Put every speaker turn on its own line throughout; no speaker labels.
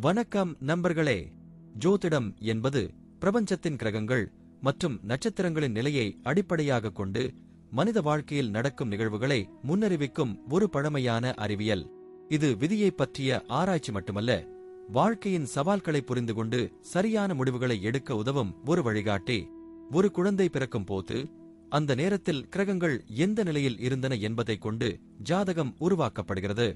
வணக்கம் நண்பர்களே. ஜோதிடம் என்பது பிரபஞ்சத்தின் கிரகங்கள் மற்றும் நட்சத்திரங்களின் நிலையை அடிப்படையாகக் கொண்டு மனித வாழ்க்கையில் நடக்கும் நிகழ்வுகளை முன்னறிவிக்கும் ஒரு பழமையான அறிவியல். இது விதியைப் பற்றிய ஆராய்ச்சி மட்டுமல்ல, வாழ்க்கையின் சவால்களை புரிந்து கொண்டு சரியான முடிவுகளை எடுக்க உதவும் ஒரு வழிகாட்டி. ஒரு குழந்தை பிறக்கும் போது அந்த நேரத்தில் கிரகங்கள் எந்த நிலையில் இருந்தன என்பதைக் கொண்டு ஜாதகம் உருவாக்கப்படுகிறது.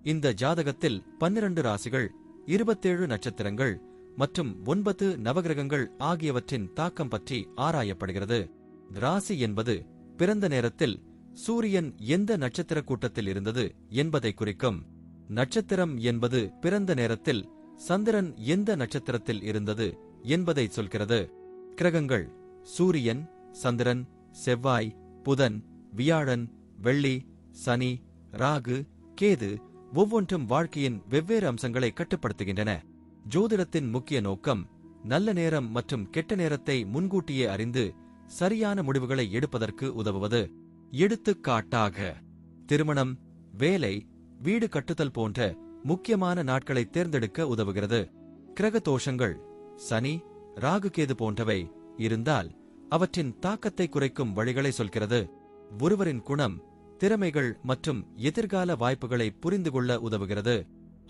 இந்த ஜாதகத்தில் 12 ராசிகள், 27 நட்சத்திரங்கள் மற்றும் 9 நவகிரகங்கள் ஆகியவற்றின் தாக்கம் பற்றி ஆராயப்படுகிறது. ராசி என்பது பிறந்த நேரத்தில் சூரியன் எந்த நட்சத்திர கூட்டத்தில் இருந்தது என்பதை குறிக்கும். நட்சத்திரம் என்பது பிறந்த நேரத்தில் சந்திரன் எந்த நட்சத்திரத்தில் இருந்தது என்பதை சொல்கிறது. கிரகங்கள் சூரியன், சந்திரன், செவ்வாய், புதன், வியாழன், வெள்ளி, சனி, ராகு, கேது ஒவ்வொன்றும் வாழ்க்கையின் வெவ்வேறு அம்சங்களை கட்டுப்படுத்துகின்றன. ஜோதிடத்தின் முக்கிய நோக்கம் நல்ல நேரம் மற்றும் கெட்ட நேரத்தை முன்கூட்டியே அறிந்து சரியான முடிவுகளை எடுப்பதற்கு உதவுவது. எடுத்துக்காட்டாக, திருமணம், வேலை, வீடு கட்டுதல் போன்ற முக்கியமான நாட்களை தேர்ந்தெடுக்க உதவுகிறது. கிரக தோஷங்கள் சனி, ராகு, கேது போன்றவை இருந்தால் அவற்றின் தாக்கத்தை குறைக்கும் வழிகளை சொல்கிறது. ஒருவரின் குணம், திறமைகள் மற்றும் எதிர்கால வாய்ப்புகளை புரிந்து கொள்ள உதவுகிறது.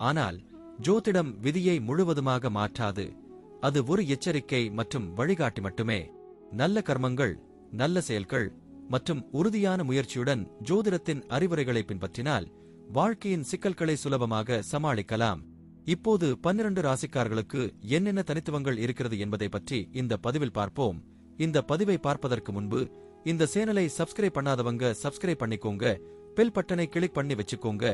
ஆனால் ஜோதிடம் விதியை முழுவதுமாக மாற்றாது. அது ஒரு எச்சரிக்கை மற்றும் வழிகாட்டி மட்டுமே. நல்ல கர்மங்கள், நல்ல செயல்கள் மற்றும் உறுதியான முயற்சியுடன் ஜோதிடத்தின் அறிவுரைகளை பின்பற்றினால் வாழ்க்கையின் சிக்கல்களை சுலபமாக சமாளிக்கலாம். இப்போது 12 ராசிக்காரர்களுக்கு என்னென்ன தனித்துவங்கள் இருக்கிறது என்பதை பற்றி இந்த பதிவில் பார்ப்போம். இந்த பதிவை பார்ப்பதற்கு முன்பு இந்த சேனலை சப்ஸ்கிரைப் பண்ணாதவங்க சப்ஸ்கிரைப் பண்ணிக்கோங்க, பெல் பட்டனை கிளிக் பண்ணி வச்சுக்கோங்க.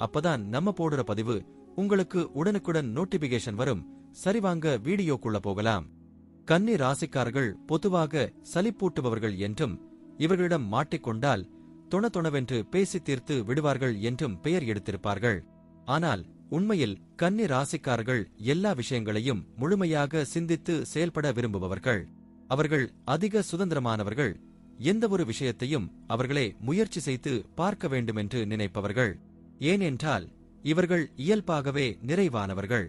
அப்பதான் நம்ம போடுற பதிவு உங்களுக்கு உடனுக்குடன் நோட்டிபிகேஷன் வரும். சரிவாங்க வீடியோக்குள்ள போகலாம். கன்னி ராசிக்காரர்கள் பொதுவாக சலிப்பூட்டுபவர்கள் என்றும் இவர்களிடம் மாட்டிக்கொண்டால் தொணவென்று பேசி தீர்த்து விடுவார்கள் என்றும் பெயர் எடுத்திருப்பார்கள். ஆனால் உண்மையில் கன்னி ராசிக்காரர்கள் எல்லா விஷயங்களையும் முழுமையாக சிந்தித்து செயல்பட விரும்புபவர்கள். அவர்கள் அதிக சுதந்திரமானவர்கள். எந்தவொரு விஷயத்தையும் அவர்களே முயற்சி செய்து பார்க்க வேண்டுமென்று நினைப்பவர்கள். ஏனென்றால் இவர்கள் இயல்பாகவே நிறைவானவர்கள்.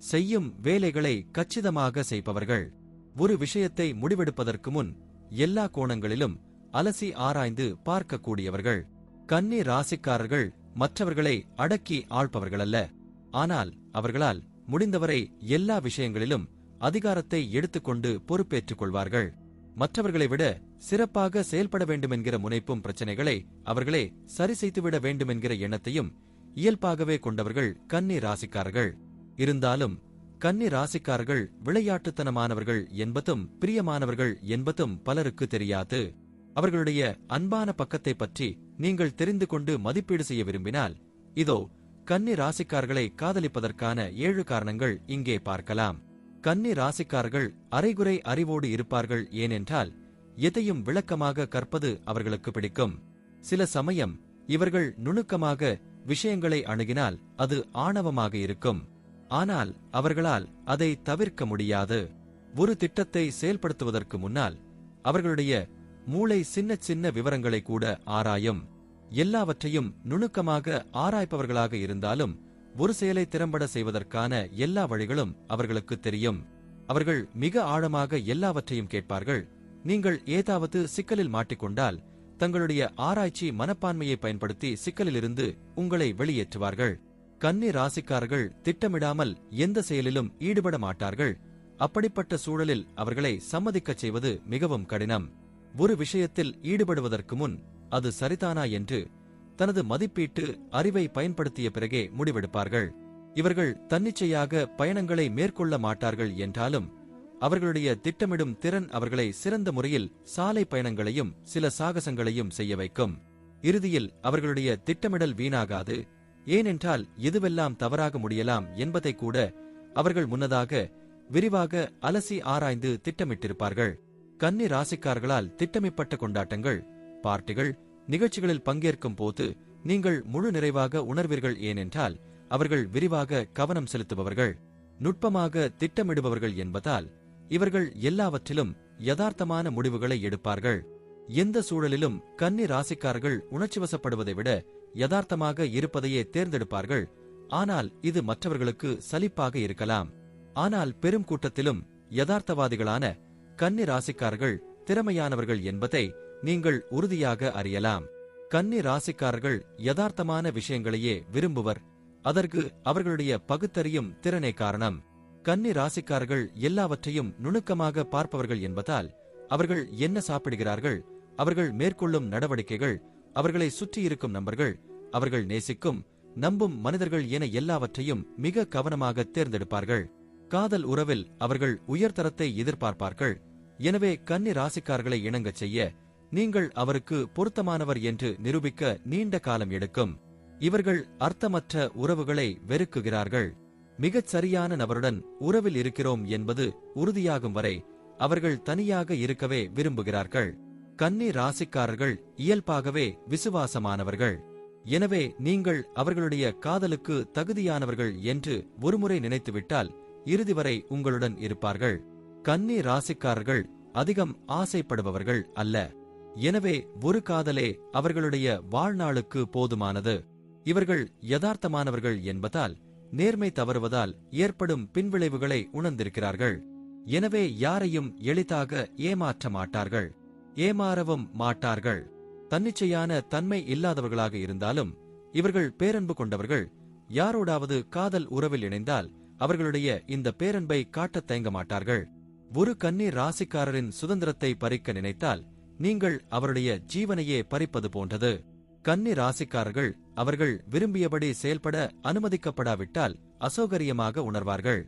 செய்யும் வேலைகளை கச்சிதமாக செய்பவர்கள். ஒரு விஷயத்தை முடிவெடுப்பதற்கு முன் எல்லா கோணங்களிலும் அலசி ஆராய்ந்து பார்க்கக்கூடியவர்கள். கன்னி ராசிக்காரர்கள் மற்றவர்களை அடக்கி ஆள்பவர்களல்ல. ஆனால் அவர்களால் முடிந்தவரை எல்லா விஷயங்களிலும் அதிகாரத்தை எடுத்துக்கொண்டு பொறுப்பேற்றுக் கொள்வார்கள். மற்றவர்களை விட சிறப்பாக செயல்பட வேண்டுமென்கிற முனைப்பும் பிரச்சனைகளை அவர்களே சரி செய்துவிட வேண்டுமென்கிற எண்ணத்தையும் இயல்பாகவே கொண்டவர்கள் கன்னி ராசிக்காரர்கள். இருந்தாலும் கன்னி ராசிக்காரர்கள் விளையாட்டுத்தனமானவர்கள் என்பதும் பிரியமானவர்கள் என்பதும் பலருக்கு தெரியாது. அவர்களுடைய அன்பான பக்கத்தை பற்றி நீங்கள் தெரிந்து கொண்டு மதிப்பீடு செய்ய விரும்பினால் இதோ கன்னி ராசிக்காரர்களை காதலிப்பதற்கான 7 காரணங்கள் இங்கே பார்க்கலாம். கன்னி ராசிக்காரர்கள் அரைகுறை அறிவோடு இருப்பார்கள். ஏனென்றால் எதையும் விளக்கமாக கற்பது அவர்களுக்கு பிடிக்கும். சில சமயம் இவர்கள் நுணுக்கமாக விஷயங்களை அணுகினால் அது ஆணவமாக இருக்கும். ஆனால் அவர்களால் அதை தவிர்க்க முடியாது. ஒரு திட்டத்தை செயல்படுத்துவதற்கு முன்னால் அவர்களுடைய மூளை சின்ன சின்ன விவரங்களை கூட ஆராயும். எல்லாவற்றையும் நுணுக்கமாக ஆராய்ப்பவர்களாக இருந்தாலும் ஒரு செயலை திறம்பட செய்வதற்கான எல்லா வழிகளும் அவர்களுக்கு தெரியும். அவர்கள் மிக ஆழமாக எல்லாவற்றையும் கேட்பார்கள். நீங்கள் ஏதாவது சிக்கலில் மாட்டிக்கொண்டால் தங்களுடைய ஆராய்ச்சி மனப்பான்மையை பயன்படுத்தி சிக்கலிலிருந்து உங்களை வெளியேற்றுவார்கள். கன்னி ராசிக்காரர்கள் திட்டமிடாமல் எந்த செயலிலும் ஈடுபட மாட்டார்கள். அப்படிப்பட்ட சூழலில் அவர்களை சம்மதிக்கச் செய்வது மிகவும் கடினம். ஒரு விஷயத்தில் ஈடுபடுவதற்கு முன் அது சரிதானா என்று தனது மதிப்பீட்டு அறிவை பயன்படுத்திய பிறகே முடிவெடுப்பார்கள். இவர்கள் தன்னிச்சையாக பயணங்களை மேற்கொள்ள மாட்டார்கள் என்றாலும் அவர்களுடைய திட்டமிடும் திறன் அவர்களை சிறந்த முறையில் சாலை பயணங்களையும் சில சாகசங்களையும் செய்ய வைக்கும். இறுதியில் அவர்களுடைய திட்டமிடல் வீணாகாது. ஏனென்றால் எதுவெல்லாம் தவறாக முடியலாம் என்பதை கூட அவர்கள் முன்னதாக விரிவாக அலசி ஆராய்ந்து திட்டமிட்டிருப்பார்கள். கன்னி ராசிக்காரர்களால் திட்டமிடப்பட்ட கொண்டாட்டங்கள், பார்ட்டிகள், நிகழ்ச்சிகளில் பங்கேற்கும் போது நீங்கள் முழு நிறைவாக உணர்வீர்கள். ஏனென்றால் அவர்கள் விரிவாக கவனம் செலுத்துபவர்கள், நுட்பமாக திட்டமிடுபவர்கள் என்பதால் இவர்கள் எல்லாவற்றிலும் யதார்த்தமான முடிவுகளை எடுப்பார்கள். எந்த சூழலிலும் கன்னி ராசிக்காரர்கள் உணர்ச்சிவசப்படுவதை விட யதார்த்தமாக இருப்பதையே தேர்ந்தெடுப்பார்கள். ஆனால் இது மற்றவர்களுக்கு சலிப்பாக இருக்கலாம். ஆனால் பெரும் கூட்டத்திலும் யதார்த்தவாதிகளான கன்னி ராசிக்காரர்கள் திறமையானவர்கள் என்பதை நீங்கள் உறுதியாக அறியலாம். கன்னி ராசிக்காரர்கள் யதார்த்தமான விஷயங்களையே விரும்புவர். அதற்கு அவர்களுடைய பகுத்தறியும் திறனே காரணம். கன்னி ராசிக்காரர்கள் எல்லாவற்றையும் நுணுக்கமாக பார்ப்பவர்கள் என்பதால் அவர்கள் என்ன சாப்பிடுகிறார்கள், அவர்கள் மேற்கொள்ளும் நடவடிக்கைகள், அவர்களை சுற்றியிருக்கும் நபர்கள், அவர்கள் நேசிக்கும் நம்பும் மனிதர்கள் என எல்லாவற்றையும் மிக கவனமாக தேர்ந்தெடுப்பார்கள். காதல் உறவில் அவர்கள் உயர்தரத்தை எதிர்பார்ப்பார்கள். எனவே கன்னி ராசிக்காரர்களை இணங்கச் செய்ய நீங்கள் அவருக்கு பொருத்தமானவர் என்று நிரூபிக்க நீண்ட காலம் எடுக்கும். இவர்கள் அர்த்தமற்ற உறவுகளை வெறுக்குகிறார்கள். மிகச் சரியான நபருடன் உறவில் இருக்கிறோம் என்பது உறுதியாகும் வரை அவர்கள் தனியாக இருக்கவே விரும்புகிறார்கள். கன்னி ராசிக்காரர்கள் இயல்பாகவே விசுவாசமானவர்கள். எனவே நீங்கள் அவர்களுடைய காதலுக்கு தகுதியானவர்கள் என்று ஒருமுறை நினைத்துவிட்டால் இறுதி வரை உங்களுடன் இருப்பார்கள். கன்னி ராசிக்காரர்கள் அதிகம் ஆசைப்படுபவர்கள் அல்ல. எனவே ஒரு காதலே அவர்களுடைய வாழ்நாளுக்கு போதுமானது. இவர்கள் யதார்த்தமானவர்கள் என்பதால் நேர்மை தவறுவதால் ஏற்படும் பின்விளைவுகளை உணர்ந்திருக்கிறார்கள். எனவே யாரையும் எளிதாக ஏமாற்ற மாட்டார்கள், ஏமாறவும் மாட்டார்கள். தன்னிச்சையான தன்மை இல்லாதவர்களாக இருந்தாலும் இவர்கள் பேரன்பு கொண்டவர்கள். யாரோடாவது காதல் உறவில் இணைந்தால் அவர்களுடைய இந்த பேரன்பை காட்டத் தயங்க மாட்டார்கள். ஒரு கன்னி ராசிக்காரரின் சுதந்திரத்தை பறிக்க நினைத்தால் நீங்கள் அவருடைய ஜீவனையே பறிப்பது போன்றது. கன்னி ராசிக்காரர்கள் அவர்கள் விரும்பியபடி செயல்பட அனுமதிக்கப்படாவிட்டால் அசௌகரியமாக உணர்வார்கள்.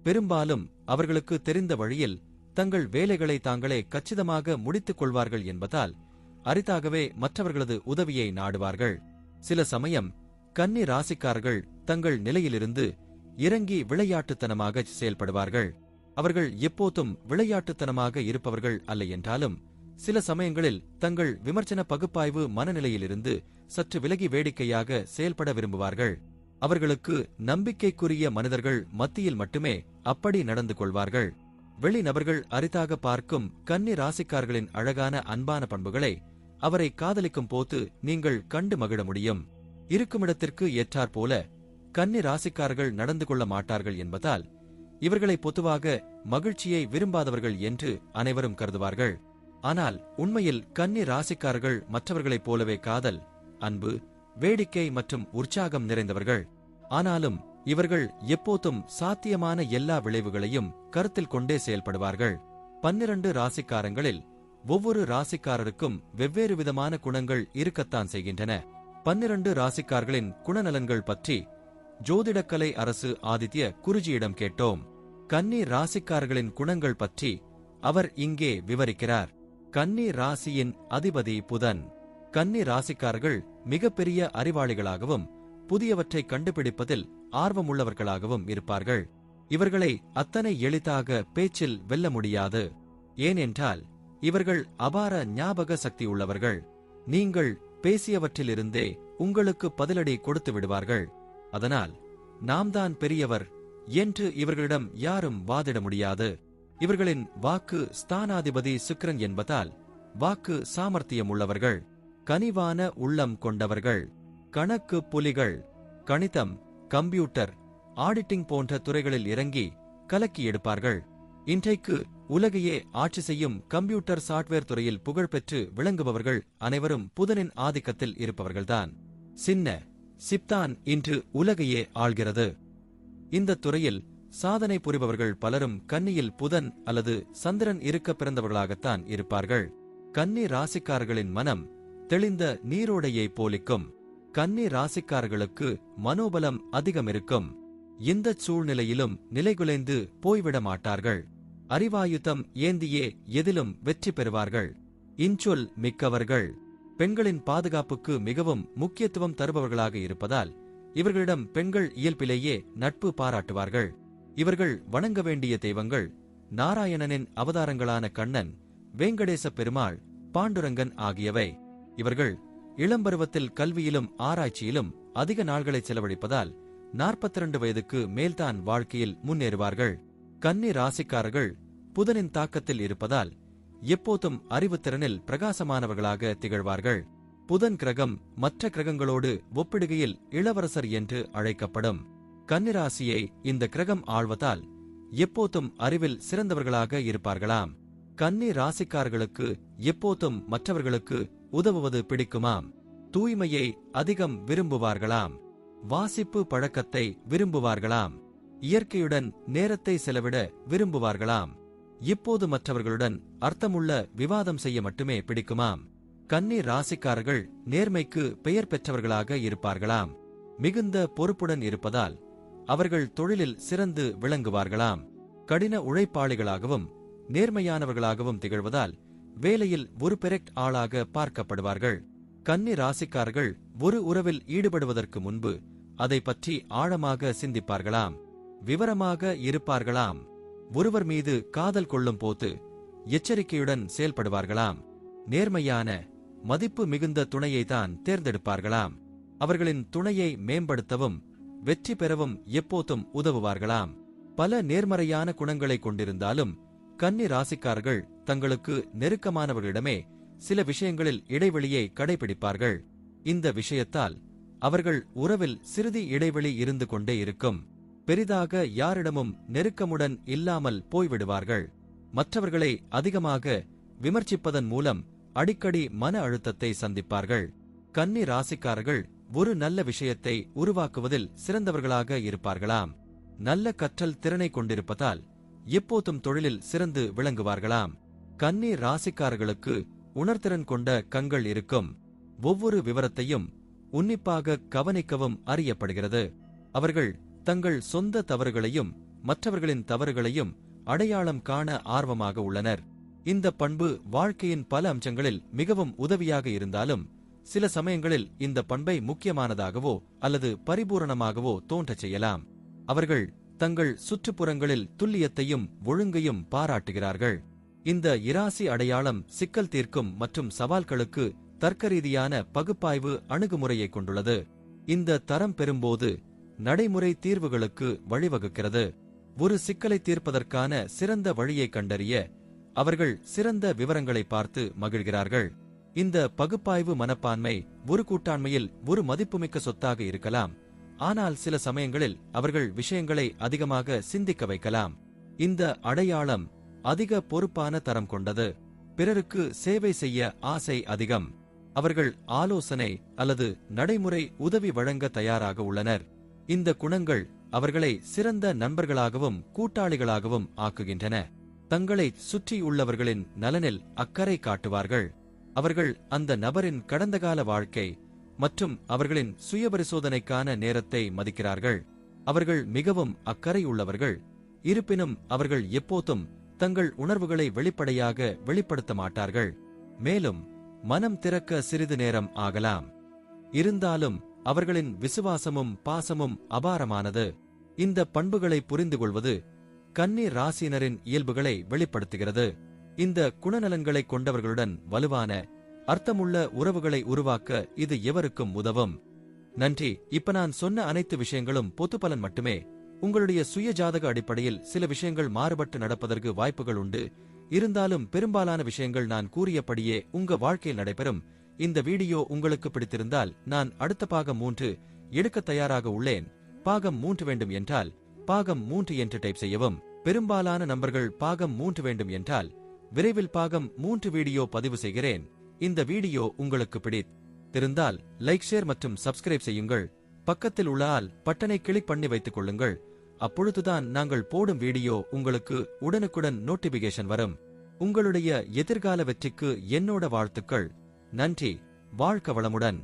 பெரும்பாலும் அவர்களுக்கு தெரிந்த வழியில் தங்கள் வேலைகளை தாங்களே கச்சிதமாக முடித்துக் கொள்வார்கள் என்பதால் அரிதாகவே மற்றவர்களது உதவியை நாடுவார்கள். சில சமயம் கன்னி ராசிக்காரர்கள் தங்கள் நிலையிலிருந்து இறங்கி விளையாட்டுத்தனமாக செயல்படுவார்கள். அவர்கள் எப்போதும் விளையாட்டுத்தனமாக இருப்பவர்கள் அல்ல என்றாலும் சில சமயங்களில் தங்கள் விமர்சன பகுப்பாய்வு மனநிலையிலிருந்து சற்று விலகி வேடிக்கையாக செயல்பட விரும்புவார்கள். அவர்களுக்கு நம்பிக்கைக்குரிய மனிதர்கள் மத்தியில் மட்டுமே அப்படி நடந்து கொள்வார்கள். வெளிநபர்கள் அரிதாக பார்க்கும் கன்னி ராசிக்காரர்களின் அழகான அன்பான பண்புகளை அவரை காதலிக்கும் போது நீங்கள் கண்டு மகிழ முடியும். இருக்குமிடத்திற்கு ஏற்றாற்போல கன்னி ராசிக்காரர்கள் நடந்து கொள்ள மாட்டார்கள் என்பதால் இவர்களை பொதுவாக மகிழ்ச்சியை விரும்பாதவர்கள் என்று அனைவரும் கருதுவார்கள். ஆனால் உண்மையில் கன்னி ராசிக்காரர்கள் மற்றவர்களைப் போலவே காதல், அன்பு, வேடிக்கை மற்றும் உற்சாகம் நிறைந்தவர்கள். ஆனாலும் இவர்கள் எப்போதும் சாத்தியமான எல்லா விளைவுகளையும் கருத்தில் கொண்டே செயல்படுவார்கள். 12 ராசிக்காரங்களில் ஒவ்வொரு ராசிக்காரருக்கும் வெவ்வேறு விதமான குணங்கள் இருக்கத்தான் செய்கின்றன. 12 ராசிக்காரர்களின் குணநலன்கள் பற்றி ஜோதிடக்கலை அரசு ஆதித்ய குருஜியிடம் கேட்டோம். கன்னி ராசிக்காரர்களின் குணங்கள் பற்றி அவர் இங்கே விவரிக்கிறார். கன்னி ராசியின் அதிபதி புதன். கன்னி ராசிக்காரர்கள் மிகப்பெரிய அறிவாளிகளாகவும் புதியவற்றை கண்டுபிடிப்பதில் ஆர்வமுள்ளவர்களாகவும் இருப்பார்கள். இவர்களை அத்தனை எளிதாக பேச்சில் வெல்ல முடியாது. ஏனென்றால் இவர்கள் அபார ஞாபக சக்தி உள்ளவர்கள். நீங்கள் பேசியவற்றிலிருந்தே உங்களுக்கு பதிலடி கொடுத்து விடுவார்கள். அதனால் நாம் தான் பெரியவர் என்று இவர்களிடம் யாரும் வாதிட முடியாது. இவர்களின் வாக்கு ஸ்தானாதிபதி சுக்கிரன் என்பதால் வாக்கு சாமர்த்தியம் உள்ளவர்கள். கனிவான உள்ளம் கொண்டவர்கள். கணக்கு புலிகள். கணிதம், கம்ப்யூட்டர், ஆடிட்டிங் போன்ற துறைகளில் இறங்கி கலக்கி எடுப்பார்கள். இன்றைக்கு உலகையே ஆட்சி செய்யும் கம்ப்யூட்டர் சாப்ட்வேர் துறையில் புகழ்பெற்று விளங்குபவர்கள் அனைவரும் புதனின் ஆதிக்கத்தில் இருப்பவர்கள்தான். சின்ன சிப்தான் இன்று உலகையே ஆள்கிறது. இந்த துறையில் சாதனை புரிபவர்கள் பலரும் கன்னியில் புதன் அல்லது சந்திரன் இருக்க பிறந்தவர்களாகத்தான் இருப்பார்கள். கன்னி ராசிக்காரர்களின் மனம் தெளிந்த நீரோடையை போலிக்கும். கன்னி ராசிக்காரர்களுக்கு மனோபலம் அதிகம் இருக்கும். இந்தச் சூழ்நிலையிலும் நிலைகுலைந்து போய்விட மாட்டார்கள். அறிவாயுதம் ஏந்தியே எதிலும் வெற்றி பெறுவார்கள். இன்சொல் மிக்கவர்கள். பெண்களின் பாதுகாப்புக்கு மிகவும் முக்கியத்துவம் தருபவர்களாக இருப்பதால் இவர்களிடம் பெண்கள் இயல்பிலேயே நட்பு பாராட்டுவார்கள். இவர்கள் வணங்க வேண்டிய தெய்வங்கள் நாராயணனின் அவதாரங்களான கண்ணன், வேங்கடேச பெருமாள், பாண்டுரங்கன் ஆகியவை. இவர்கள் இளம்பருவத்தில் கல்வியிலும் ஆராய்ச்சியிலும் அதிக நாள்களை செலவழிப்பதால் 42 வயதுக்கு மேல்தான் வாழ்க்கையில் முன்னேறுவார்கள். கன்னி ராசிக்காரர்கள் புதனின் தாக்கத்தில் இருப்பதால் எப்போதும் அறிவுத்திறனில் பிரகாசமானவர்களாக திகழ்வார்கள். புதன் கிரகம் மற்ற கிரகங்களோடு ஒப்பிடுகையில் இளவரசர் என்று அழைக்கப்படும். கன்னிராசியை இந்த கிரகம் ஆள்வதால் எப்போதும் அறிவில் சிறந்தவர்களாக இருப்பார்களாம். கன்னி ராசிக்காரர்களுக்கு எப்போதும் மற்றவர்களுக்கு உதவுவது பிடிக்குமாம். தூய்மையை அதிகம் விரும்புவார்களாம். வாசிப்பு பழக்கத்தை விரும்புவார்களாம். இயற்கையுடன் நேரத்தை செலவிட விரும்புவார்களாம். இப்போது மற்றவர்களுடன் அர்த்தமுள்ள விவாதம் செய்ய மட்டுமே பிடிக்குமாம். கன்னி ராசிக்காரர்கள் நேர்மைக்கு பெயர் பெற்றவர்களாக இருப்பார்களாம். மிகுந்த பொறுப்புடன் இருப்பதால் அவர்கள் தொழிலில் சிறந்து விளங்குவார்களாம். கடின உழைப்பாளிகளாகவும் நேர்மையானவர்களாகவும் திகழ்வதால் வேலையில் ஒரு பெரெக்ட் ஆளாக பார்க்கப்படுவார்கள். கன்னி ராசிக்காரர்கள் ஒரு உறவில் ஈடுபடுவதற்கு முன்பு அதை பற்றி ஆழமாக சிந்திப்பார்களாம். விவரமாக இருப்பார்களாம். ஒருவர் மீது காதல் கொள்ளும் போது எச்சரிக்கையுடன் செயல்படுவார்களாம். நேர்மையான மதிப்பு மிகுந்த துணையைத்தான் தேர்ந்தெடுப்பார்களாம். அவர்களின் துணையை மேம்படுத்தவும் வெற்றி பெறவும் எப்போதும் உதவுவார்களாம். பல நேர்மறையான குணங்களை கொண்டிருந்தாலும் கன்னி ராசிக்காரர்கள் தங்களுக்கு நெருக்கமானவர்களிடமே சில விஷயங்களில் இடைவெளியை கடைபிடிப்பார்கள். இந்த விஷயத்தால் அவர்கள் உறவில் சிறிது இடைவெளி இருந்து கொண்டே இருக்கும். பெரிதாக யாரிடமும் நெருக்கமுடன் இல்லாமல் போய்விடுவார்கள். மற்றவர்களை அதிகமாக விமர்சிப்பதன் மூலம் அடிக்கடி மன அழுத்தத்தை சந்திப்பார்கள். கன்னி ராசிக்காரர்கள் ஒரு நல்ல விஷயத்தை உருவாக்குவதில் சிறந்தவர்களாக இருப்பார்களாம். நல்ல கற்றல் திறனை கொண்டிருப்பதால் எப்போதும் தொழிலில் சிறந்து விளங்குவார்களாம். கன்னி ராசிக்காரர்களுக்கு உணர்திறன் கொண்ட கண்கள் இருக்கும். ஒவ்வொரு விவரத்தையும் உன்னிப்பாக கவனிக்கவும் அறியப்படுகிறது. அவர்கள் தங்கள் சொந்த தவறுகளையும் மற்றவர்களின் தவறுகளையும் அடையாளம் காண ஆர்வமாக உள்ளனர். இந்த பண்பு வாழ்க்கையின் பல அம்சங்களில் மிகவும் உதவியாக இருந்தாலும் சில சமயங்களில் இந்த பண்பை முக்கியமானதாகவோ அல்லது பரிபூரணமாகவோ தோன்றச் செய்யலாம். அவர்கள் தங்கள் சுற்றுப்புறங்களில் துல்லியத்தையும் ஒழுங்கையும் பாராட்டுகிறார்கள். இந்த இராசி அடையாளம் சிக்கல் தீர்க்கும் மற்றும் சவால்களுக்கு தர்க்கரீதியான பகுப்பாய்வு அணுகுமுறையை கொண்டுள்ளது. இந்த தரம் பெறும்போது நடைமுறை தீர்வுகளுக்கு வழிவகுக்கிறது. ஒரு சிக்கலை தீர்ப்பதற்கான சிறந்த வழியை கண்டறிய அவர்கள் சிறந்த விவரங்களை பார்த்து மகிழ்கிறார்கள். இந்த பகுப்பாய்வு மனப்பான்மை ஒரு கூட்டாண்மையில் ஒரு மதிப்புமிக்க சொத்தாக இருக்கலாம். ஆனால் சில சமயங்களில் அவர்கள் விஷயங்களை அதிகமாக சிந்திக்க வைக்கலாம். இந்த அடையாளம் அதிக பொறுப்பான தரம் கொண்டது. பிறருக்கு சேவை செய்ய ஆசை அதிகம். அவர்கள் ஆலோசனை அல்லது நடைமுறை உதவி வழங்க தயாராக உள்ளனர். இந்த குணங்கள் அவர்களை சிறந்த நண்பர்களாகவும் கூட்டாளிகளாகவும் ஆக்குகின்றன. தங்களை சுற்றியுள்ளவர்களின் நலனில் அக்கறை காட்டுவார்கள். அவர்கள் அந்த நபரின் கடந்தகால வாழ்க்கை மற்றும் அவர்களின் சுயபரிசோதனைக்கான நேரத்தை மதிக்கிறார்கள். அவர்கள் மிகவும் அக்கறை உள்ளவர்கள். இருப்பினும் அவர்கள் எப்போதும் தங்கள் உணர்வுகளை வெளிப்படையாக வெளிப்படுத்த மாட்டார்கள். மேலும் மனம் திறக்க சிறிது நேரம் ஆகலாம். இருந்தாலும் அவர்களின் விசுவாசமும் பாசமும் அபாரமானது. இந்த பண்புகளை புரிந்து கொள்வது கன்னி ராசியினரின் இயல்புகளை வெளிப்படுத்துகிறது. இந்த குணநலன்களை கொண்டவர்களுடன் வலுவான அர்த்தமுள்ள உறவுகளை உருவாக்க இது எவருக்கும் உதவும். நன்றி. இப்ப நான் சொன்ன அனைத்து விஷயங்களும் பொதுப்பலன் மட்டுமே. உங்களுடைய சுய ஜாதக அடிப்படையில் சில விஷயங்கள் மாறுபட்டு நடப்பதற்கு வாய்ப்புகள் உண்டு. இருந்தாலும் பெரும்பாலான விஷயங்கள் நான் கூறியபடியே உங்க வாழ்க்கையில் நடைபெறும். இந்த வீடியோ உங்களுக்கு பிடித்திருந்தால் நான் அடுத்த பாகம் 3 எடுக்க தயாராக உள்ளேன். பாகம் 3 வேண்டும் என்றால் பாகம் 3 என்று டைப் செய்யவும். பெரும்பாலான நண்பர்கள் பாகம் 3 வேண்டும் என்றால் விரைவில் பாகம் 3 வீடியோ பதிவு செய்கிறேன். இந்த வீடியோ உங்களுக்கு பிடித்திருந்தால் லைக், ஷேர் மற்றும் சப்ஸ்கிரைப் செய்யுங்கள். பக்கத்தில் உள்ள ஆல் பட்டனை கிளிக் பண்ணி வைத்துக் கொள்ளுங்கள். அப்பொழுதுதான் நாங்கள் போடும் வீடியோ உங்களுக்கு உடனுக்குடன் நோட்டிபிகேஷன் வரும். உங்களுடைய எதிர்கால வெற்றிக்கு என்னோட வாழ்த்துக்கள். நன்றி. வாழ்க வளமுடன்.